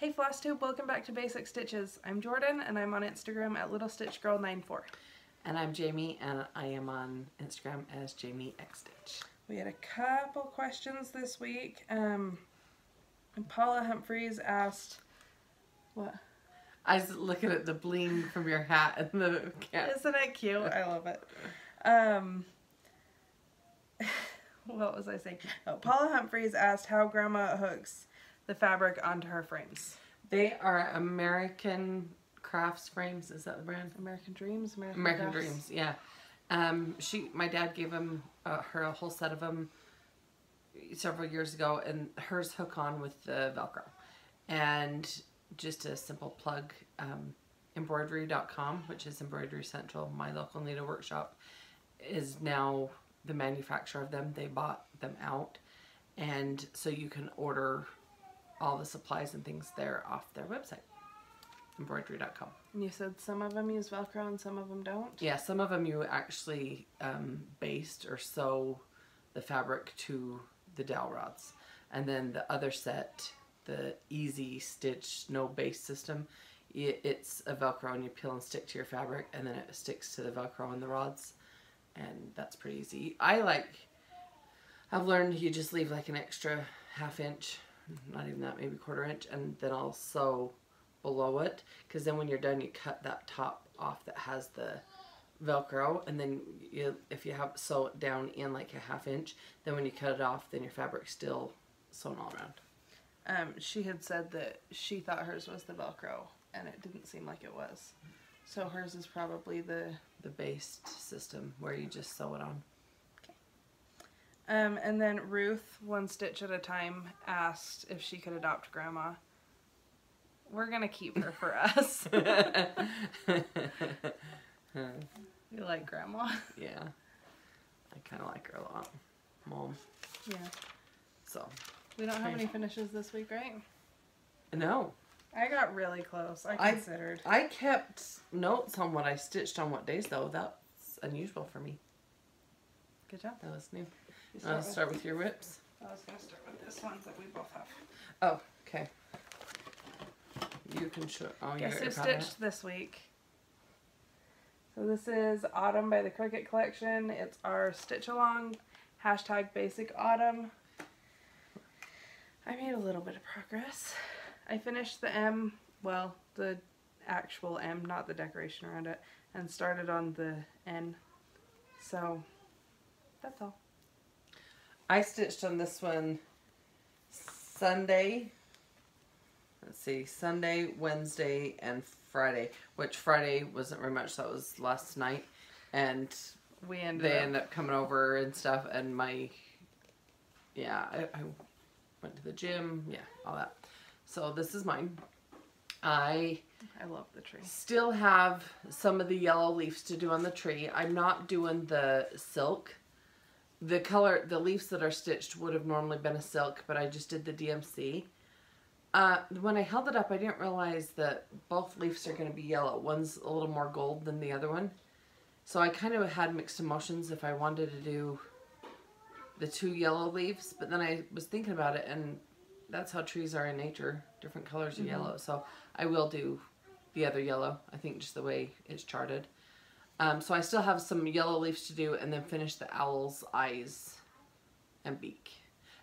Hey Flosstube, welcome back to Basic Stitches. I'm Jordan and I'm on Instagram at littlestitchgirl94. And I'm Jamie and I am on Instagram as JamieXStitch. We had a couple questions this week. And Paula Humphreys asked, what? I was looking at the bling from your hat and the cat. Isn't it cute? I love it. What was I saying? Oh, Paula Humphreys asked how Grandma hooks the fabric onto her frames. They are American Crafts frames. Is that the brand? American Dreams? American Dreams, yeah. My dad gave her a whole set of them several years ago, and hers hook on with the Velcro. And just a simple plug, embroidery.com, which is Embroidery Central, my local needle workshop, is now the manufacturer of them. They bought them out, and so you can order all the supplies and things there off their website, embroidery.com. And you said some of them use Velcro and some of them don't? Yeah, some of them you actually baste or sew the fabric to the dowel rods. And then the other set, the easy stitch, no baste system, it's a Velcro and you peel and stick to your fabric and then it sticks to the Velcro on the rods. And that's pretty easy. I've learned you just leave like an extra ½ inch, not even that, maybe ½ inch, and then I'll sew below it, because then when you're done you cut that top off that has the Velcro, and then if you have sew it down in like a ½ inch, then when you cut it off then your fabric's still sewn all around. She had said that she thought hers was the Velcro and it didn't seem like it was. So hers is probably the based system where you just sew it on. And then Ruth, One Stitch at a Time, asked if she could adopt Grandma. We're gonna keep her for us. You like Grandma? Yeah. I kind of like her a lot. Mom. Yeah. So. We don't have any finishes this week, right? No. I got really close. I considered. I kept notes on what I stitched on what days, though. That's unusual for me. Good job. That was new. I'll start with your whips. I was going to start with this one that we both have. Oh, okay. You can show. Oh, Guess who stitched this week? So this is Autumn by the Cricket Collection. It's our stitch along, #basic autumn. I made a little bit of progress. I finished the M, well, the actual M, not the decoration around it, and started on the N. So that's all. I stitched on this one Sunday. Let's see, Sunday, Wednesday, and Friday. Which Friday wasn't very much, so it was last night. And they ended up coming over and stuff. And I went to the gym. Yeah, all that. So this is mine. I love the tree. Still have some of the yellow leaves to do on the tree. I'm not doing the silk. The leaves that are stitched would have normally been a silk, but I just did the DMC. When I held it up, I didn't realize that both leaves are going to be yellow. One's a little more gold than the other one. So I kind of had mixed emotions if I wanted to do the two yellow leaves, but then I was thinking about it, and that's how trees are in nature, different colors of yellow. So I will do the other yellow, I think just the way it's charted. So I still have some yellow leaves to do and then finish the owl's eyes and beak.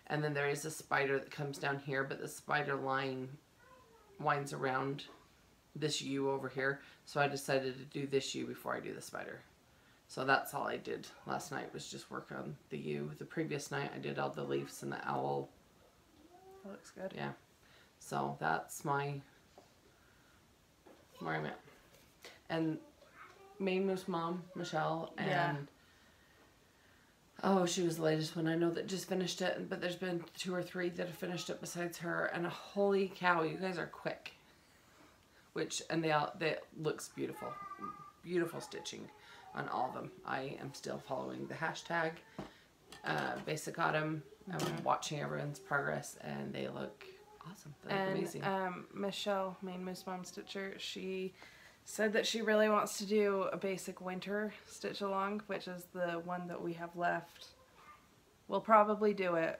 And then there is a spider that comes down here, but the spider line winds around this U over here. So I decided to do this U before I do the spider. So that's all I did last night, was just work on the U. The previous night I did all the leaves and the owl. That looks good. Yeah. So that's where I'm at. And Maine Moose Mom, Michelle, and oh, she was the latest one I know that just finished it, but there's been 2 or 3 that have finished it besides her, and holy cow, you guys are quick. And they looks beautiful. Beautiful stitching on all of them. I am still following the hashtag Basic Autumn. I'm watching everyone's progress, and they look awesome. They look amazing. Michelle, Maine Moose Mom Stitcher, she said that she really wants to do a basic winter stitch along, which is the one that we have left. We'll probably do it,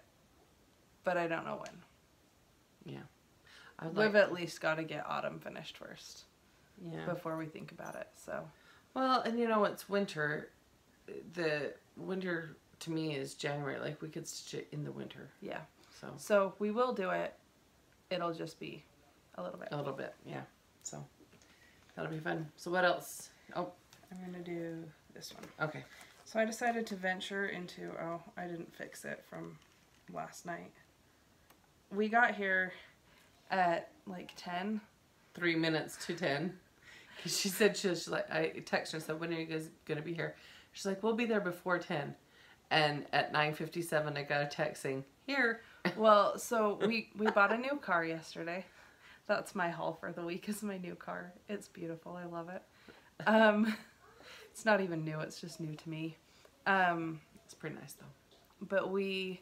but I don't know when. Yeah. We've at least got to get autumn finished first. Yeah. Before we think about it, so. Well, and you know, it's winter. The winter to me is January. Like, we could stitch it in the winter. Yeah. So we will do it. It'll just be a little bit. A little bit, yeah. So that'll be fun. So what else? Oh, I'm gonna do this one. okay. So I decided to venture into, oh, I didn't fix it from last night. We got here at like 10. 3 minutes to 10. Because she said, she's like, I texted her and said, when are you guys going to be here? She's like, we'll be there before 10. And at 9:57, I got a text saying, here. Well, so we bought a new car yesterday. That's my haul for the week, is my new car. It's beautiful. I love it. It's not even new. It's just new to me. It's pretty nice, though. But we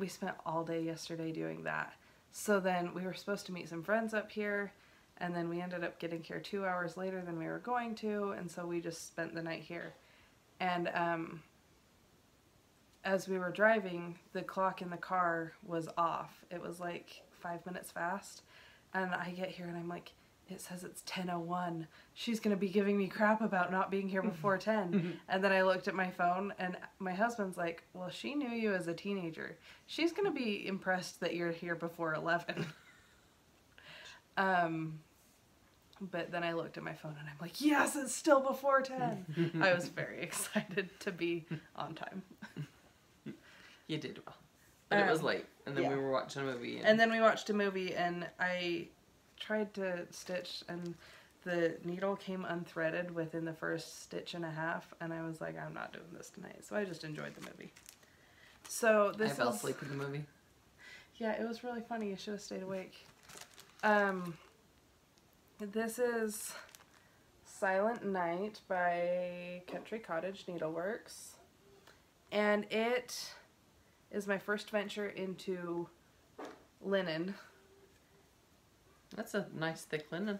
spent all day yesterday doing that. So then we were supposed to meet some friends up here, and then we ended up getting here 2 hours later than we were going to, and so we just spent the night here. And as we were driving, the clock in the car was off. It was like 5 minutes fast, and I get here and I'm like, it says it's 10:01. She's gonna be giving me crap about not being here before 10. And then I looked at my phone, and my husband's like, well, she knew you as a teenager. She's gonna be impressed that you're here before 11. But then I looked at my phone and I'm like, yes, it's still before 10. I was very excited to be on time. You did well. But it was late, and then yeah. we were watching a movie. And then we watched a movie, and I tried to stitch, and the needle came unthreaded within the first stitch and a half, and I was like, I'm not doing this tonight. So I just enjoyed the movie. So this I fell asleep in the movie. Yeah, it was really funny. You should have stayed awake. This is Silent Night by Country Cottage Needleworks, and it is my first venture into linen. That's a nice thick linen.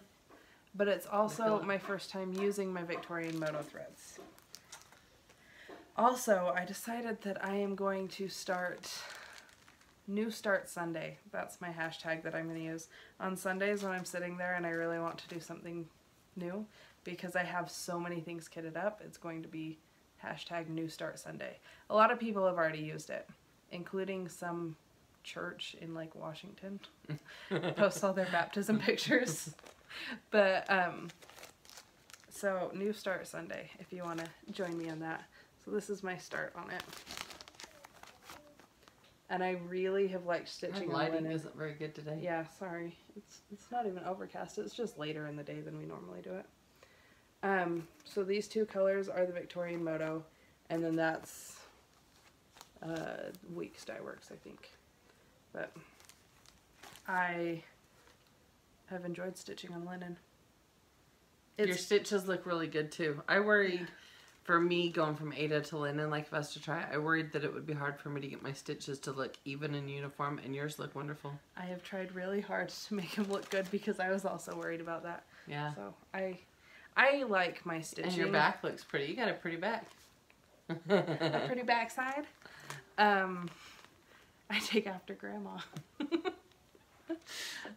But it's also my first time using my Victorian Moto threads. Also, I decided that I am going to start New Start Sunday. That's my hashtag that I'm going to use. On Sundays when I'm sitting there and I really want to do something new, because I have so many things kitted up, it's going to be hashtag New Start Sunday. A lot of people have already used it, including some church in like Washington. Post all their baptism pictures. But so New Start Sunday, if you want to join me on that. So this is my start on it, and I really have liked stitching. Our lighting on linen. isn't very good today. Yeah, sorry. It's not even overcast. It's just later in the day than we normally do it. So these two colors are the Victorian Moto, and then that's Weeks Dye Works, I think. But I have enjoyed stitching on linen. Your stitches look really good too. I worried for me going from Ada to linen, like if I was to try it, I worried that it would be hard for me to get my stitches to look even and uniform, and yours look wonderful. I have tried really hard to make them look good because I was also worried about that. Yeah. So I like my stitching. And your back looks pretty. You got a pretty back. A pretty backside. I take after Grandma.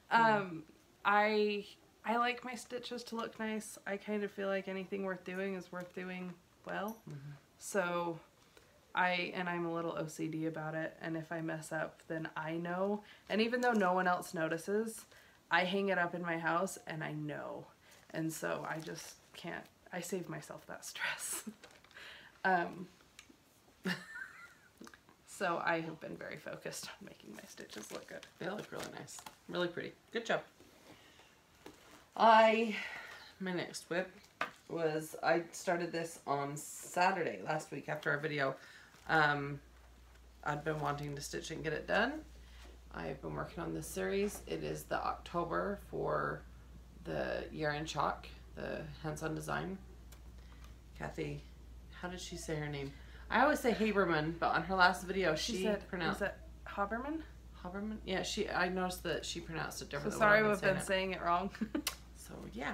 I like my stitches to look nice. I kind of feel like anything worth doing is worth doing well. Mm-hmm. So I'm a little OCD about it, and if I mess up, then I know. And even though no one else notices, I hang it up in my house and I know. And so I just can't, I save myself that stress. So I have been very focused on making my stitches look good. They look really nice. Really pretty. Good job. My next whip was, I started this on Saturday last week after our video. I'd been wanting to stitch it and get it done. I've been working on this series. It is the October for the year-end chalk, the hands-on design. Kathy, how did she say her name? I always say Haberman, but on her last video she said, pronounced. Was it Haberman? Haberman? Yeah, I noticed that she pronounced it differently. So sorry we've been saying it wrong. So yeah.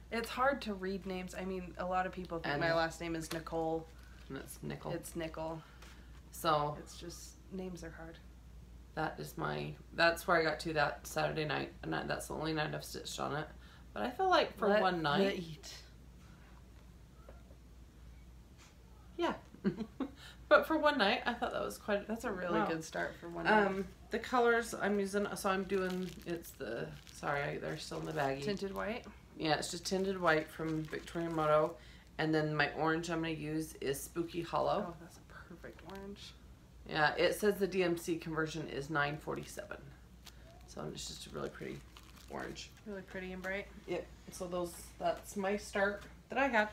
It's hard to read names. I mean, a lot of people think my last name is Nicole. And it's Nicol. It's Nicol. So it's just, names are hard. That is that's where I got to that Saturday night, and that's the only night I've stitched on it. But I feel like for one night. Yeah. But for one night, I thought that was that's a really good start for one night. The colors I'm using, so I'm doing, they're still in the baggie. Tinted white? Yeah, it's just tinted white from Victoria Moto. And then my orange I'm going to use is Spooky Hollow. Oh, that's a perfect orange. Yeah, it says the DMC conversion is 947. So it's just a really pretty orange. Really pretty and bright. Yep. So that's my start that I had.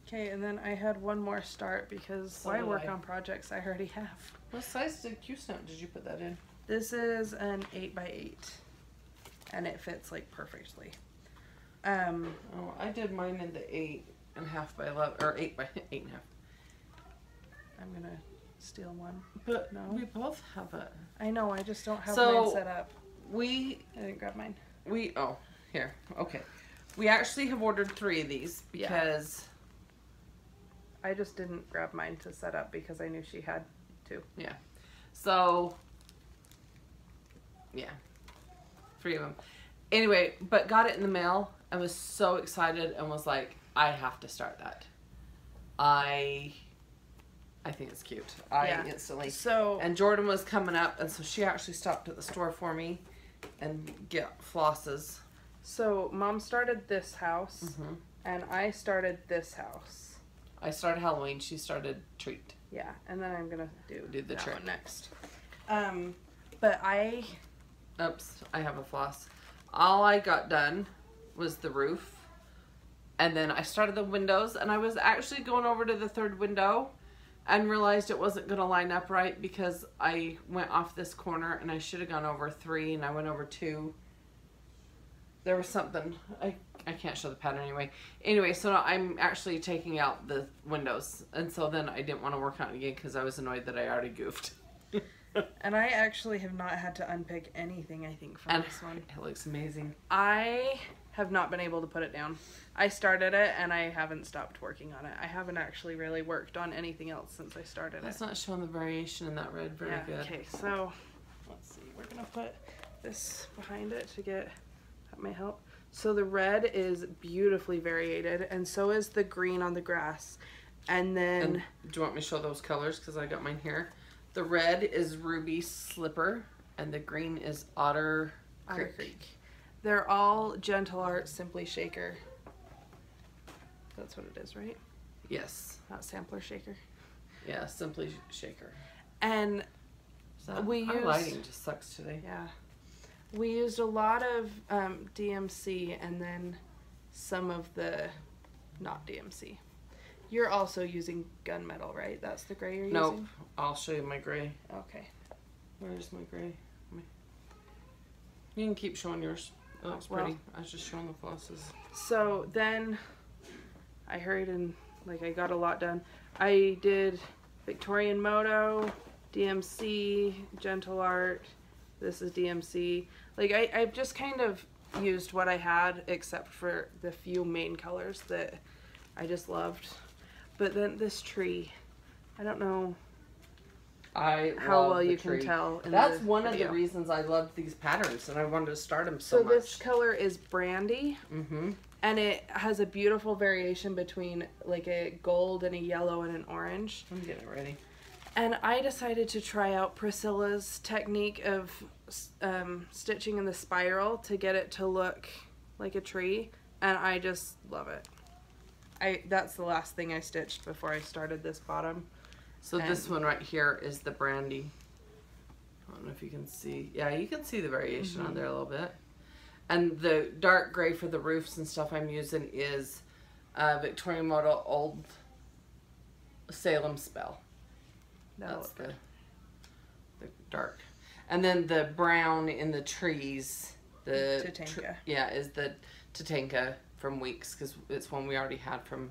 Okay, and then I had one more start because why work on projects I already have? What size Q-snap did you put that in? This is an 8x8, and it fits like perfectly. I did mine in the 8.5 by 11 or 8 by 8.5. I'm gonna steal one. But no, we both have it. I know. I just don't have mine set up. I didn't grab mine. Here. Okay. We actually have ordered 3 of these because. Yeah. I just didn't grab mine to set up because I knew she had 2. Yeah. So, yeah. 3 of them. Anyway, but got it in the mail and was so excited and was like, I have to start that. I think it's cute. Instantly. And Jordan was coming up, and so she actually stopped at the store for me and get flosses. So, Mom started this house, and I started this house. I started Halloween. She started treat. Yeah, and then I'm gonna do the that trick one next. But Oops, I have a floss. All I got done was the roof, and then I started the windows, and I was actually going over to the 3rd window, and realized it wasn't gonna line up right because I went off this corner, and I should have gone over 3, and I went over 2. There was something, I can't show the pattern anyway, so now I'm actually taking out the windows, and so then I didn't want to work on it again because I was annoyed that I already goofed. And I actually have not had to unpick anything, I think, from this one. It looks amazing. I have not been able to put it down. I started it and I haven't stopped working on it. I haven't actually really worked on anything else since I started it. That's not showing the variation in that red very good. Okay, so let's see. We're going to put this behind it to get, that may help. So the red is beautifully variated, and so is the green on the grass. And then... do you want me to show those colors? Because I got mine here. The red is Ruby Slipper, and the green is Otter Creek. They're all Gentle Art Simply Shaker. That's what it is, right? Yes. Not Sampler Shaker. Yeah, Simply Shaker. And our lighting just sucks today. Yeah. We used a lot of DMC and then some of the not DMC. You're also using gunmetal, right? That's the gray you're using? Nope. I'll show you my gray. Okay. Where's my gray? You can keep showing yours. It looks pretty. I was just showing the flosses. So then I hurried and I got a lot done. I did Victorian Moto, DMC, Gentle Art. This is DMC. I've just kind of used what I had except for the few main colors that I just loved. But then this tree, I don't know how well you can tell. That's one of the reasons I loved these patterns and I wanted to start them so much. So this color is Brandy. And it has a beautiful variation between a gold and a yellow and an orange. I'm getting it ready. And I decided to try out Priscilla's technique of stitching in the spiral to get it to look like a tree, and I just love it. That's the last thing I stitched before I started this bottom. So this one right here is the Brandy. I don't know if you can see. Yeah, you can see the variation on there a little bit. And the dark gray for the roofs and stuff I'm using is Victoria Moto Old Salem Spell. That's the dark. And then the brown in the trees, the Tatanka. Is the Tatanka from Weeks, because it's one we already had from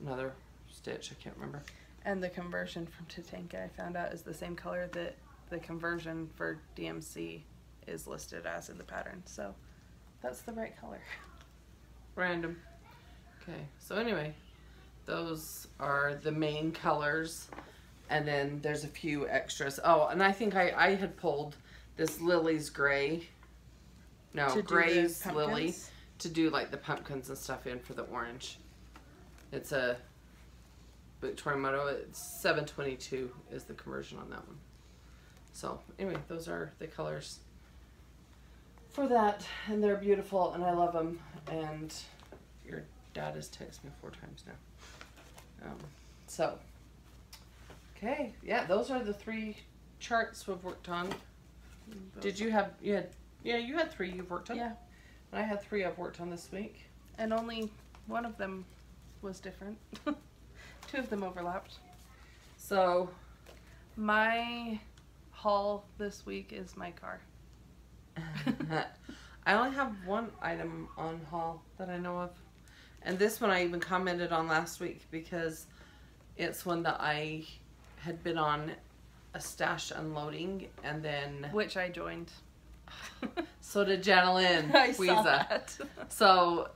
another stitch. I can't remember. And the conversion from Tatanka I found out is the same color that the conversion for DMC is listed as in the pattern. So that's the right color. Random. Okay, so anyway, those are the main colors. And then there's a few extras. Oh, and I think I had pulled this Lily's Gray. No, Gray's Lily. To do like the pumpkins and stuff in for the orange. It's a Victoria Moto. It's 722 is the conversion on that one. So anyway, those are the colors for that, and they're beautiful, and I love them. And your dad has texted me 4 times now. So okay, yeah, those are the 3 charts we've worked on. Did you have you had 3 you've worked on? Yeah. And I had 3 I've worked on this week. And only one of them was different. 2 of them overlapped. So my haul this week is my car. I only have 1 item on haul that I know of. And this one I even commented on last week because it's one that I had been on a stash unloading, and then... Which I joined. So did Janelyn. I saw that. So,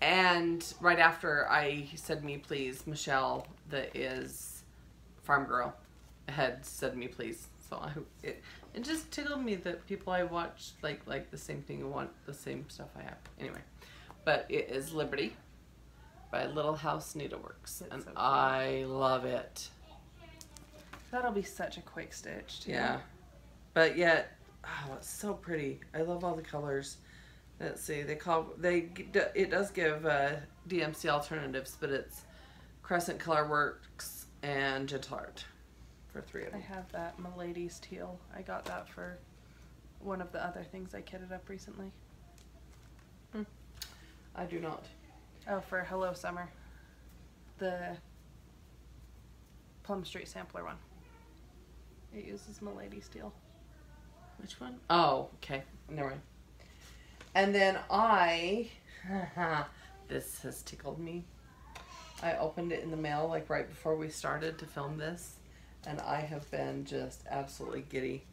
and right after I said me please, Michelle, that is Farm Girl, had said me please. So it just tickled me that people I watch like the same thing and want the same stuff I have. Anyway, but it is Liberty by Little House Needleworks, and so I love it. That'll be such a quick stitch too. Yeah, but yet, oh, it's so pretty. I love all the colors. Let's see, it does give DMC alternatives, but it's Crescent Color Works and Gentle Art for 3 of them. I have that Milady's teal. I got that for one of the other things I kitted up recently. I do not. Oh, for Hello Summer. The Plum Street sampler one. It uses Milady's teal. Which one? Oh, okay. Never mind. And then this has tickled me. I opened it in the mail like right before we started to film this, and I have been just absolutely giddy.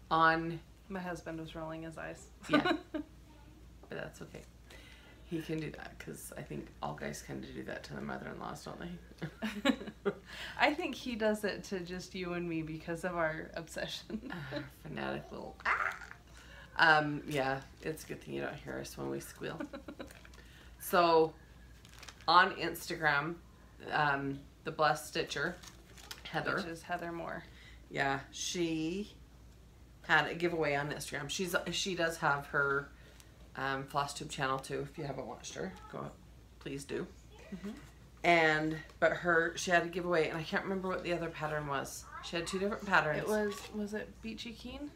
On my husband was rolling his eyes. Yeah, but that's okay. He can do that because I think all guys kind of do that to their mother-in-laws, don't they? I think he does it to just you and me because of our obsession. Fanatic little. Yeah, it's a good thing you don't hear us when we squeal. So, on Instagram, the Blessed Stitcher, Heather. Which is Heather Moore. Yeah, she had a giveaway on Instagram. She does have her Flosstube channel too. If you haven't watched her, please do. Mm-hmm. But she had a giveaway, and I can't remember what the other pattern was. She had 2 different patterns. Was it Beachy Keen?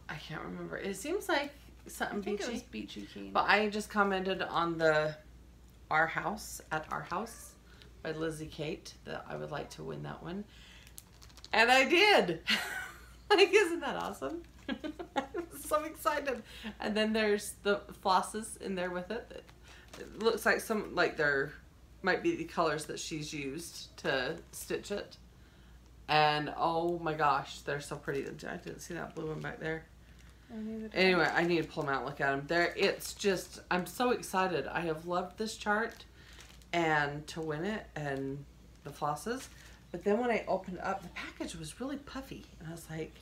I can't remember. It seems like something beachy. It was Beachy Keen. But I just commented on Our House by Lizzie Kate that I would like to win that one. And I did. Like, isn't that awesome? I'm so excited. And then there's the flosses in there with it. It looks like there might be the colors that she's used to stitch it. And oh my gosh, they're so pretty. I didn't see that blue one back there. Anyway, I need to pull them out and look at them. It's just, I'm so excited. I have loved this chart and to win it and the flosses. But then when I opened up, the package was really puffy. And I was like,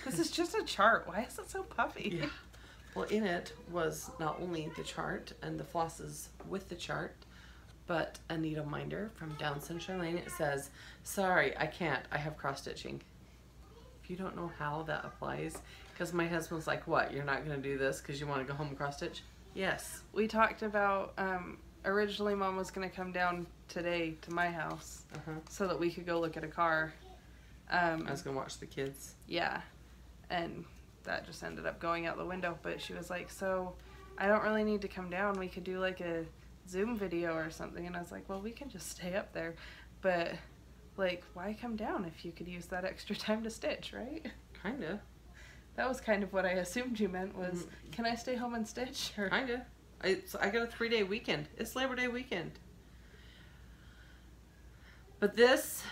this is just a chart. Why is it so puffy? Yeah. Well, in it was not only the chart and the flosses with the chart, but a needle minder from Down Sunshine Lane. It says, sorry, I can't. I have cross stitching. If you don't know how that applies, because my husband's like, what? You're not going to do this because you want to go home and cross stitch? Yes. We talked about, originally Mom was going to come down today to my house so that we could go look at a car. I was going to watch the kids. Yeah. And that just ended up going out the window. But she was like, so I don't really need to come down. We could do like a Zoom video or something. And I was like, well, we can just stay up there. But like, why come down if you could use that extra time to stitch, right? Kind of. That was kind of what I assumed you meant was, can I stay home and stitch? Or... Kind of. I got a 3-day weekend. It's Labor Day weekend. But this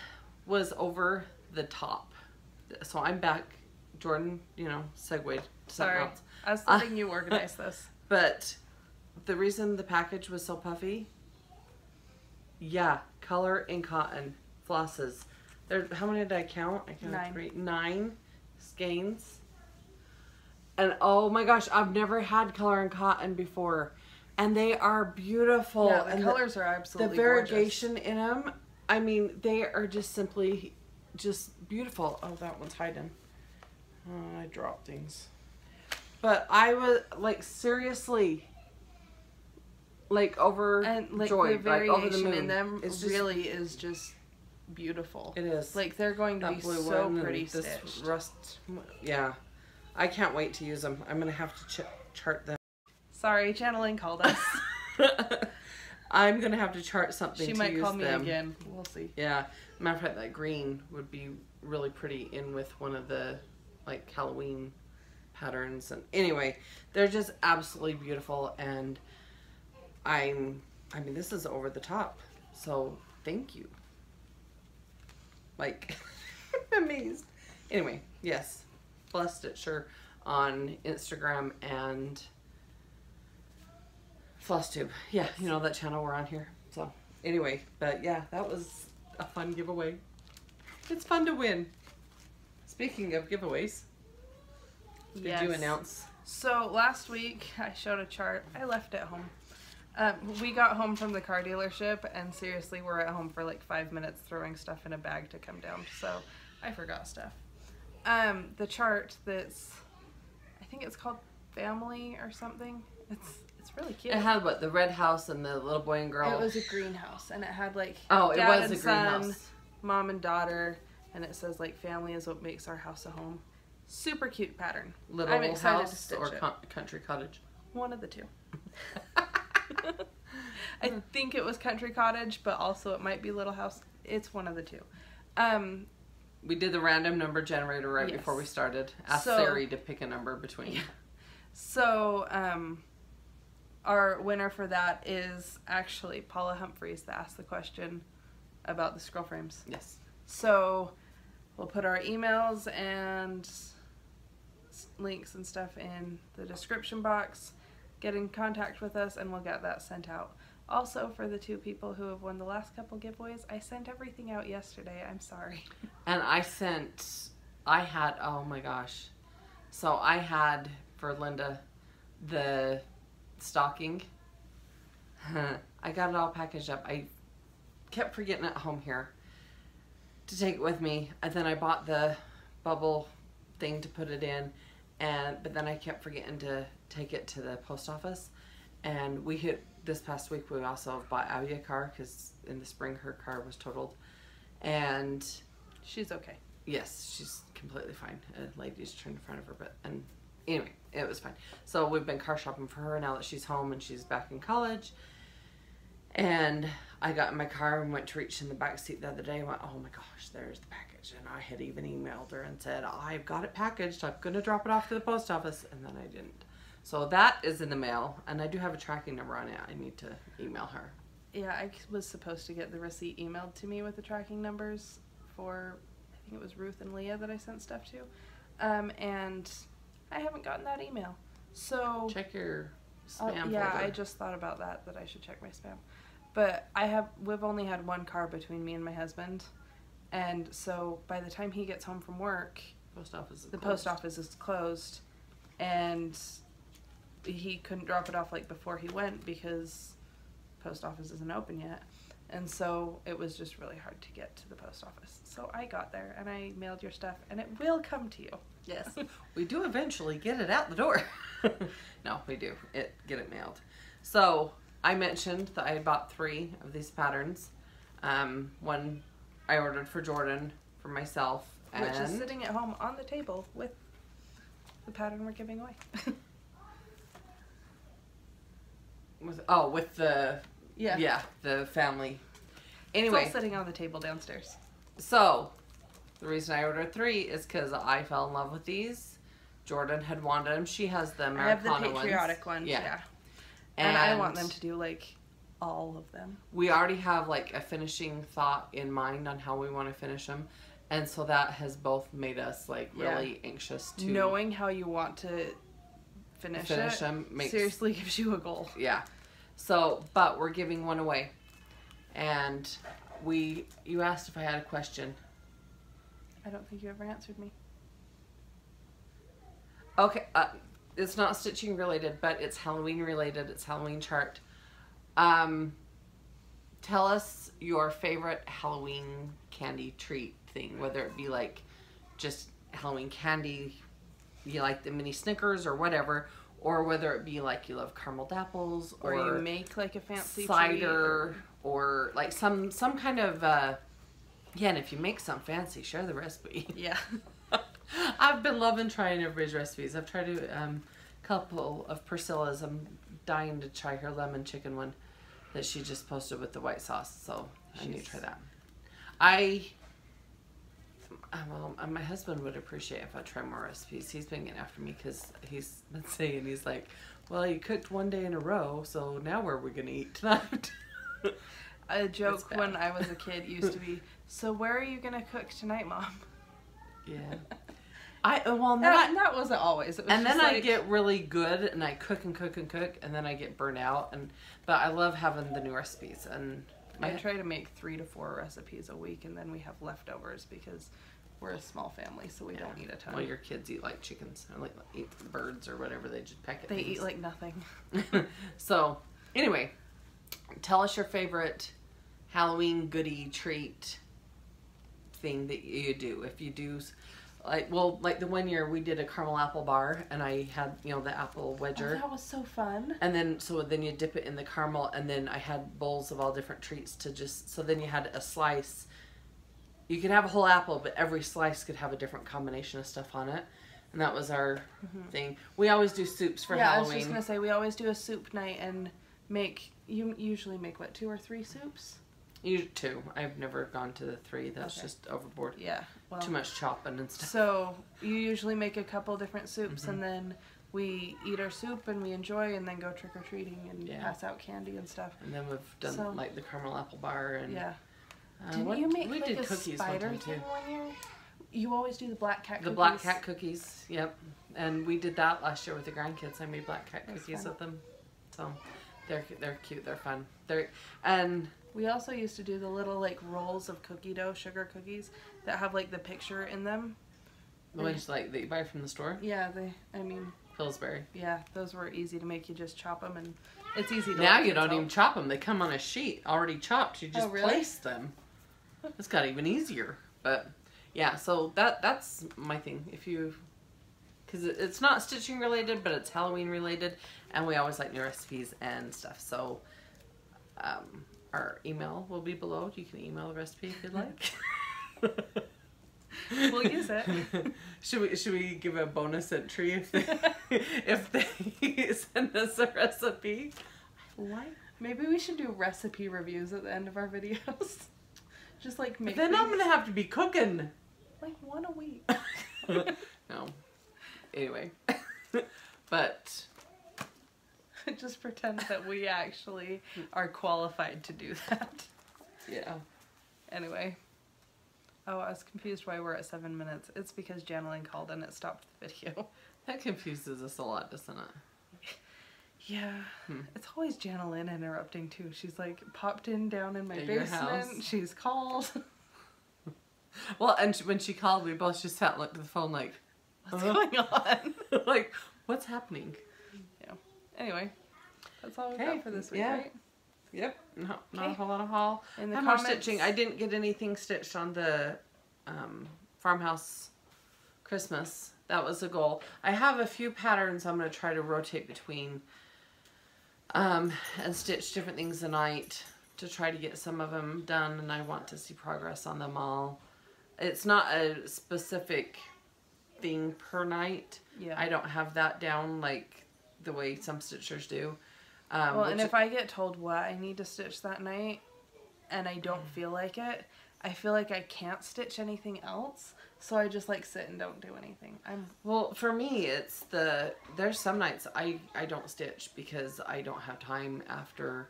was over the top. So I'm back. Jordan, segued to something else. I was letting you organize this. But the reason the package was so puffy, yeah, color and cotton flosses. There, how many did I count? I counted 9 skeins. And oh my gosh, I've never had color and cotton before. And they are beautiful. Yeah, the and colors are absolutely the variegation gorgeous. in them, I mean, they are just simply just beautiful. Oh, that one's hiding. Oh, I dropped things. But I was, like, seriously, like, overjoyed. And like the variation over the moon. in them It's really is just beautiful. It is. Like they're going to that be blue so one pretty and this stitched. rust. Yeah. I can't wait to use them. I'm going to have to chart them. Sorry, channeling called us. I'm going to have to chart something She to might use call me them. again. We'll see. Yeah. Matter of fact, that green would be really pretty in with one of the, like, Halloween patterns. And anyway, they're just absolutely beautiful. And I mean, this is over the top. So, thank you. Like, amazed. Anyway, yes. Blessed it, sure, on Instagram and Flosstube. Yeah, you know that channel we're on here. So, anyway, but yeah, that was a fun giveaway. It's fun to win. Speaking of giveaways, did you announce? So, last week, I showed a chart. I left it home. We got home from the car dealership, and seriously, we're at home for like 5 minutes throwing stuff in a bag to come down, so I forgot stuff. The chart that's, I think it's called Family or something. It's really cute. It had what, the red house and the little boy and girl? It was a greenhouse, and it had like it dad was and a son, greenhouse. mom and daughter, and it says like family is what makes our house a home. Super cute pattern. Little I'm excited to house stitch or it. country cottage? One of the two. I think it was country cottage, but also it might be little house. It's one of the two. We did the random number generator right Yes. before we started. Asked Sari to pick a number between. Yeah. So, our winner for that is actually Paula Humphreys that asked the question about the scroll frames. Yes. So, we'll put our emails and links and stuff in the description box. Get in contact with us and we'll get that sent out. Also, for the 2 people who have won the last couple giveaways, I sent everything out yesterday. I'm sorry. And I had, oh my gosh. So I had, for Linda, the stocking. I got it all packaged up. I kept forgetting at home here to take it with me. And then I bought the bubble thing to put it in. But then I kept forgetting to take it to the post office. And this past week, we also bought Abby a car because in the spring her car was totaled. And she's okay. Yes, she's completely fine. A lady's turned in front of her, and anyway, it was fine. So we've been car shopping for her now that she's home and she's back in college. And I got in my car and went to reach in the back seat the other day and went, oh my gosh, there's the package. And I had even emailed her and said, I've got it packaged. I'm going to drop it off to the post office. And then I didn't. So that is in the mail, and I do have a tracking number on it. I need to email her. Yeah, I was supposed to get the receipt emailed to me with the tracking numbers for, I think it was Ruth and Leah that I sent stuff to. And I haven't gotten that email. So check your spam yeah, folder. I just thought about that I should check my spam. But we've only had one car between me and my husband. And so by the time he gets home from work, post office is closed. And he couldn't drop it off like before he went because post office isn't open yet. And so it was just really hard to get to the post office. So I got there and I mailed your stuff and it will come to you. Yes. We do eventually get it out the door. No, we do. Get it mailed. So I mentioned that I had bought 3 of these patterns. One I ordered for Jordan, for myself. Which is sitting at home on the table with the pattern we're giving away. With the the family. Anyway, it's all sitting on the table downstairs. So the reason I ordered 3 is because I fell in love with these. Jordan had wanted them. She has the Americana ones. I have the patriotic ones. Yeah. And I want them to do like all of them. We already have like a finishing thought in mind on how we want to finish them, and so that has both made us like really anxious to knowing how you want to finish it. them. Seriously gives you a goal. Yeah. So, but we're giving one away. And you asked if I had a question. I don't think you ever answered me. Okay, it's not stitching related, but it's Halloween related. It's Halloween chart. Tell us your favorite Halloween candy treat thing, whether it be like just Halloween candy, you like the mini Snickers or whatever, or whether it be like you love caramel apples, or you make like a fancy cider, or like some kind of yeah. And if you make some fancy, share the recipe. Yeah. I've been loving trying everybody's recipes. I've tried a couple of Priscilla's. I'm dying to try her lemon chicken one that she just posted with the white sauce. So I need to try that. Well, my husband would appreciate if I try more recipes. He's been getting after me because he's been saying, he's like, well, you cooked one day in a row, so now where are we going to eat tonight? A joke when I was a kid used to be, so where are you going to cook tonight, Mom? Yeah. That wasn't always. It was and then like, I get really good and I cook and cook and cook and then I get burnt out. But I love having the new recipes. And I try to make 3 to 4 recipes a week, and then we have leftovers because we're a small family, so we don't eat a ton. Well, your kids eat like chickens or like eat birds or whatever. They just peck at They things. eat like nothing. So anyway, tell us your favorite Halloween goodie treat thing that you do. If you do, like the one year we did a caramel apple bar, and I had the apple wedger. Oh, that was so fun. And then then you dip it in the caramel, and then I had bowls of all different treats to so then you had a slice. You could have a whole apple, but every slice could have a different combination of stuff on it. And that was our thing. We always do soups for Halloween. I was just going to say, we always do a soup night and you usually make, what, 2 or 3 soups? 2. I've never gone to the 3. That's just overboard. Yeah. Well, too much chopping and stuff. So you usually make a couple different soups, and then we eat our soup and we enjoy, and then go trick-or-treating and pass out candy and stuff. And then we've done like the caramel apple bar and... Yeah. Didn't you make like did a cookies spider one time, thing one year? You always do the black cat cookies. The black cat cookies, yep. And we did that last year with the grandkids. I made black cat cookies with them. So they're cute, they're fun. And we also used to do the little like rolls of cookie dough, sugar cookies that have like the picture in them. The ones like that you buy from the store? Yeah, Pillsbury. Yeah, those were easy to make. You just chop them, and it's easy to now you don't even chop them. They come on a sheet already chopped. You just place them. It's got even easier. But yeah, so that's my thing. Because it's not stitching related, but it's Halloween related, and we always like new recipes and stuff. So our email will be below. You can email the recipe if you'd like. We'll use it. Should we give a bonus entry if they send us a recipe? Maybe we should do recipe reviews at the end of our videos. Just like make. Then I'm gonna have to be cooking. Like 1 a week. No. Anyway, but just pretend that we actually are qualified to do that. Yeah. Anyway. Oh, I was confused why we're at 7 minutes. It's because Janeline called and it stopped the video. That confuses us a lot, doesn't it? Yeah. It's always Janeline interrupting too. She's like popped down in my basement. She's called. Well, and when she called, we both just sat and looked at the phone like, what's going on? Like, what's happening? Yeah. Anyway, that's all we got for this week, right? Yep. No, not a whole lot of haul. In the comments, more stitching. I didn't get anything stitched on the farmhouse Christmas. That was a goal. I have a few patterns I'm going to try to rotate between and stitch different things a night to try to get some of them done, and I want to see progress on them all. It's not a specific thing per night. Yeah. I don't have that down like the way some stitchers do. Well, and if I get told what I need to stitch that night and I don't feel like it, I feel like I can't stitch anything else, so I just like sit and don't do anything. Well, for me, it's there's some nights I don't stitch because I don't have time after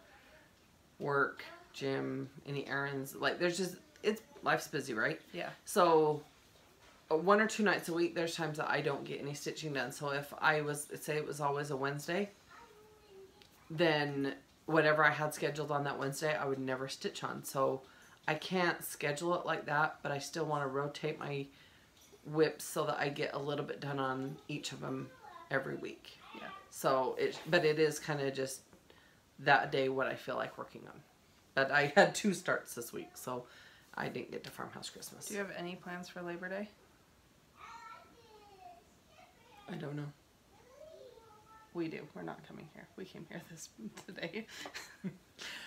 work, gym, any errands. Like there's just, life's busy, right? Yeah. So 1 or 2 nights a week, there's times that I don't get any stitching done. So if I was, say it was always a Wednesday, then whatever I had scheduled on that Wednesday, I would never stitch on. So I can't schedule it like that, but I still want to rotate my whips so that I get a little bit done on each of them every week. Yeah. So but it is kind of just that day what I feel like working on. But I had 2 starts this week, so I didn't get to Farmhouse Christmas. Do you have any plans for Labor Day? I don't know. We do. We're not coming here. We came here today.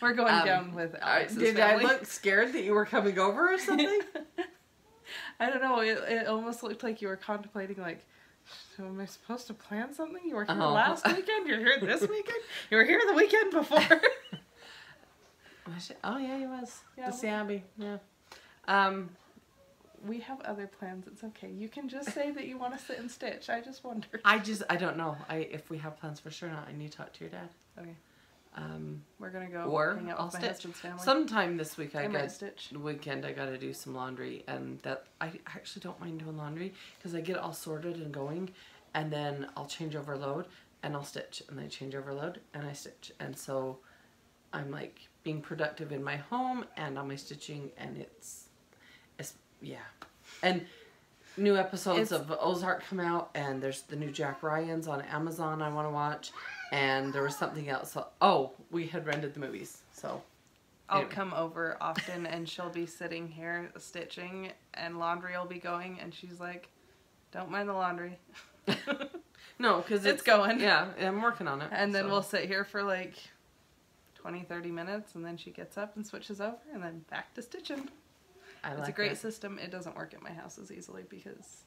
We're going down with Alex's Did family. I look scared that you were coming over or something? I don't know. It almost looked like you were contemplating, like, so am I supposed to plan something? You were here last weekend? You're here this weekend? You were here the weekend before? Oh, yeah, he was. Yeah. To see Abby. Yeah. We have other plans. It's okay. You can just say that you want to sit and stitch. I just wondered. I don't know. If we have plans for sure or not, I need to talk to your dad. Okay. We're gonna go hang out with my husband's family. Sometime this week I might stitch. The weekend I gotta do some laundry, and that I actually don't mind doing laundry because I get it all sorted and going, and then I'll change over load and I'll stitch, and then I change over load and I stitch, and so I'm like being productive in my home and on my stitching, and it's yeah. And new episodes of Ozark come out, and there's the new Jack Ryan's on Amazon I want to watch, and there was something else. Oh, we had rented the movies, so I'll come over often, and she'll be sitting here stitching, and laundry will be going, and she's like, "Don't mind the laundry." No, because it's going. Yeah, I'm working on it. And then we'll sit here for like 20-30 minutes, and then she gets up and switches over, and then back to stitching. It's a great system. It doesn't work at my house as easily because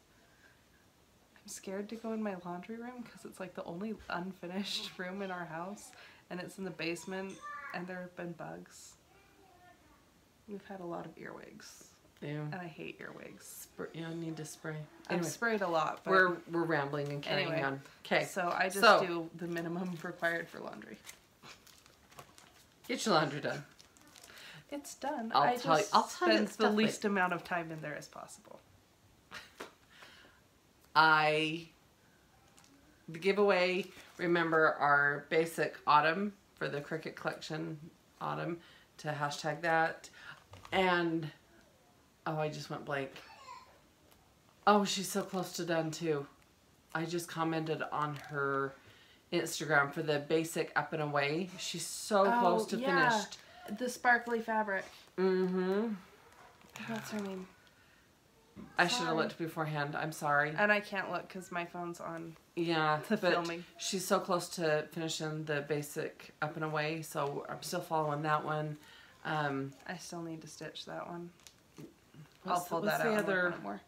I'm scared to go in my laundry room because it's like the only unfinished room in our house, and it's in the basement, and there have been bugs. We've had a lot of earwigs. Yeah. And I hate earwigs. Yeah, I need to spray. Anyway, I've sprayed a lot, but we're rambling and carrying on. Okay. So I just do the minimum required for laundry. Get your laundry done. It's done. I'll tell you spend the least amount of time in there as possible. The giveaway, remember our basic autumn for the Cricut collection autumn, to hashtag that. And oh, I just went blank. Oh, she's so close to done too. I just commented on her Instagram for the basic up and away. She's so close to finished. The sparkly fabric. Mm-hmm. What's her name? I should have looked beforehand. I'm sorry. And I can't look because my phone's on. Yeah, the filming. She's so close to finishing the basic up and away, so I'm still following that one. I still need to stitch that one. I'll pull that out. Other, more.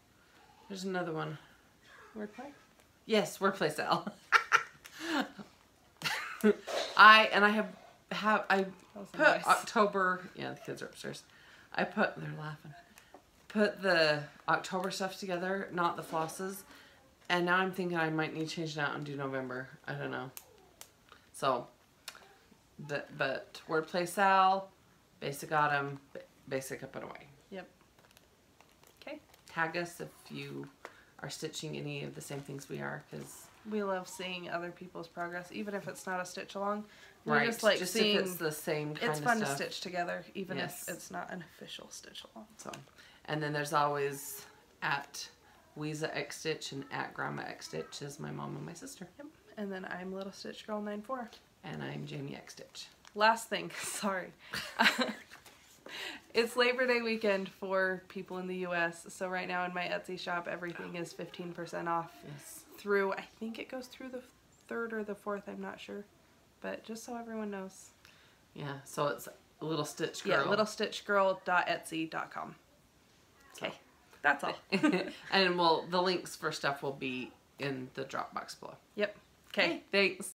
There's another one. Wordplay? Yes, Wordplay Sal. I put October. Yeah, the kids are upstairs. They're laughing. Put the October stuff together, not the flosses, and now I'm thinking I might need to change it out and do November. I don't know. So, but Wordplay Sal, basic autumn, basic up and away. Yep. Okay. Tag us if you are stitching any of the same things we are, because we love seeing other people's progress, even if it's not a stitch along. Right. Just like seeing if it's the same kind of stuff. It's fun to stitch together, even if it's not an official stitch along. So, and then there's always at Weeza X Stitch and at Grandma X Stitch is my mom and my sister. Yep. And then I'm Little Stitch Girl 94. And I'm Jamie X Stitch. Last thing, sorry. It's Labor Day weekend for people in the U.S. So right now in my Etsy shop, everything is 15% off. Yes. Through, I think it goes through the 3rd or the 4th, I'm not sure. But just so everyone knows. Yeah, so it's Little Stitch Girl. Yeah, littlestitchgirl.etsy.com. Okay, that's all. And the links for stuff will be in the Dropbox below. Yep. Okay, thanks.